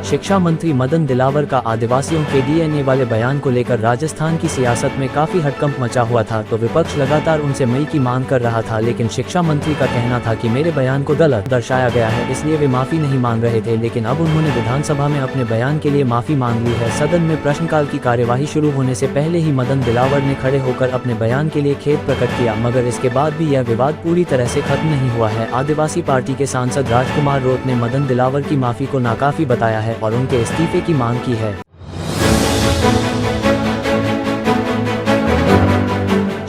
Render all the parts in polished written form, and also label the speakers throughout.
Speaker 1: शिक्षा मंत्री मदन दिलावर का आदिवासियों के डीएनए वाले बयान को लेकर राजस्थान की सियासत में काफी हड़कंप मचा हुआ था। तो विपक्ष लगातार उनसे मई की मांग कर रहा था, लेकिन शिक्षा मंत्री का कहना था कि मेरे बयान को गलत दर्शाया गया है, इसलिए वे माफी नहीं मांग रहे थे। लेकिन अब उन्होंने विधानसभा में अपने बयान के लिए माफी मांग ली है। सदन में प्रश्नकाल की कार्यवाही शुरू होने से पहले ही मदन दिलावर ने खड़े होकर अपने बयान के लिए खेद प्रकट किया, मगर इसके बाद भी यह विवाद पूरी तरह से खत्म नहीं हुआ है। आदिवासी पार्टी के सांसद राजकुमार रोत ने मदन दिलावर की माफी को नाकाफी बताया है और उनके इस्तीफे की मांग की है।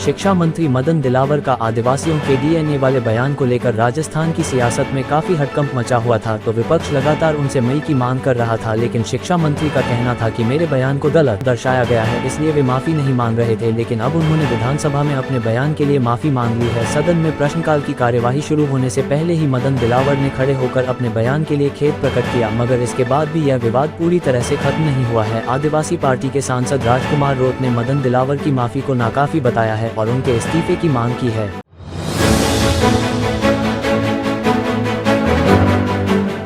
Speaker 1: शिक्षा मंत्री मदन दिलावर का आदिवासियों के डीएनए वाले बयान को लेकर राजस्थान की सियासत में काफी हड़कंप मचा हुआ था। तो विपक्ष लगातार उनसे मई की मांग कर रहा था, लेकिन शिक्षा मंत्री का कहना था कि मेरे बयान को गलत दर्शाया गया है, इसलिए वे माफी नहीं मांग रहे थे। लेकिन अब उन्होंने विधानसभा में अपने बयान के लिए माफी मांग ली है। सदन में प्रश्नकाल की कार्यवाही शुरू होने से पहले ही मदन दिलावर ने खड़े होकर अपने बयान के लिए खेद प्रकट किया, मगर इसके बाद भी यह विवाद पूरी तरह से खत्म नहीं हुआ है। आदिवासी पार्टी के सांसद राजकुमार रोत ने मदन दिलावर की माफी को नाकाफी बताया है और उनके इस्तीफे की मांग की है।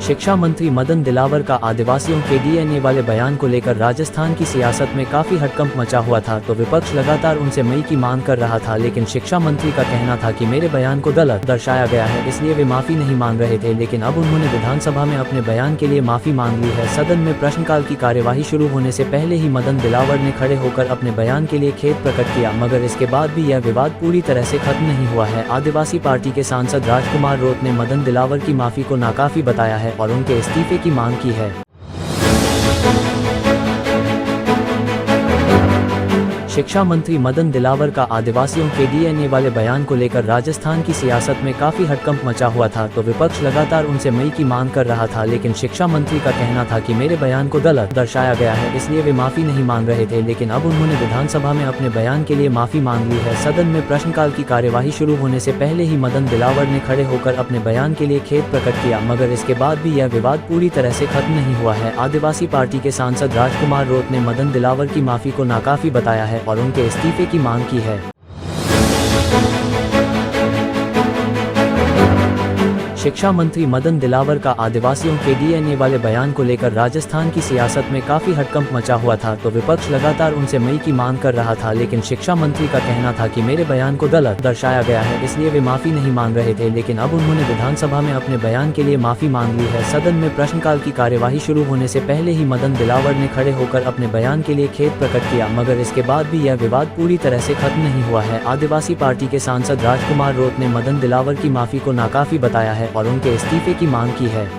Speaker 1: शिक्षा मंत्री मदन दिलावर का आदिवासियों के डीएनए वाले बयान को लेकर राजस्थान की सियासत में काफी हड़कंप मचा हुआ था। तो विपक्ष लगातार उनसे मई की मांग कर रहा था, लेकिन शिक्षा मंत्री का कहना था कि मेरे बयान को गलत दर्शाया गया है, इसलिए वे माफी नहीं मांग रहे थे। लेकिन अब उन्होंने विधानसभा में अपने बयान के लिए माफी मांग ली है। सदन में प्रश्नकाल की कार्यवाही शुरू होने से पहले ही मदन दिलावर ने खड़े होकर अपने बयान के लिए खेद प्रकट किया, मगर इसके बाद भी यह विवाद पूरी तरह से खत्म नहीं हुआ है। आदिवासी पार्टी के सांसद राजकुमार रोत ने मदन दिलावर की माफी को नाकाफी बताया है और उनके इस्तीफे की मांग की है। शिक्षा मंत्री मदन दिलावर का आदिवासियों के डीएनए वाले बयान को लेकर राजस्थान की सियासत में काफी हड़कंप मचा हुआ था। तो विपक्ष लगातार उनसे मई की मांग कर रहा था, लेकिन शिक्षा मंत्री का कहना था कि मेरे बयान को गलत दर्शाया गया है, इसलिए वे माफी नहीं मांग रहे थे। लेकिन अब उन्होंने विधानसभा में अपने बयान के लिए माफी मांग ली है। सदन में प्रश्नकाल की कार्यवाही शुरू होने से पहले ही मदन दिलावर ने खड़े होकर अपने बयान के लिए खेद प्रकट किया, मगर इसके बाद भी यह विवाद पूरी तरह से खत्म नहीं हुआ है। आदिवासी पार्टी के सांसद राजकुमार रोत ने मदन दिलावर की माफी को नाकाफी बताया है और उनके इस्तीफे की मांग की है। शिक्षा मंत्री मदन दिलावर का आदिवासियों के डीएनए वाले बयान को लेकर राजस्थान की सियासत में काफी हड़कंप मचा हुआ था। तो विपक्ष लगातार उनसे मई की मांग कर रहा था, लेकिन शिक्षा मंत्री का कहना था कि मेरे बयान को गलत दर्शाया गया है, इसलिए वे माफी नहीं मांग रहे थे। लेकिन अब उन्होंने विधानसभा में अपने बयान के लिए माफी मांग ली है। सदन में प्रश्नकाल की कार्यवाही शुरू होने से पहले ही मदन दिलावर ने खड़े होकर अपने बयान के लिए खेद प्रकट किया, मगर इसके बाद भी यह विवाद पूरी तरह से खत्म नहीं हुआ है। आदिवासी पार्टी के सांसद राजकुमार रोत ने मदन दिलावर की माफी को नाकाफी बताया है और उनके इस्तीफे की मांग की है।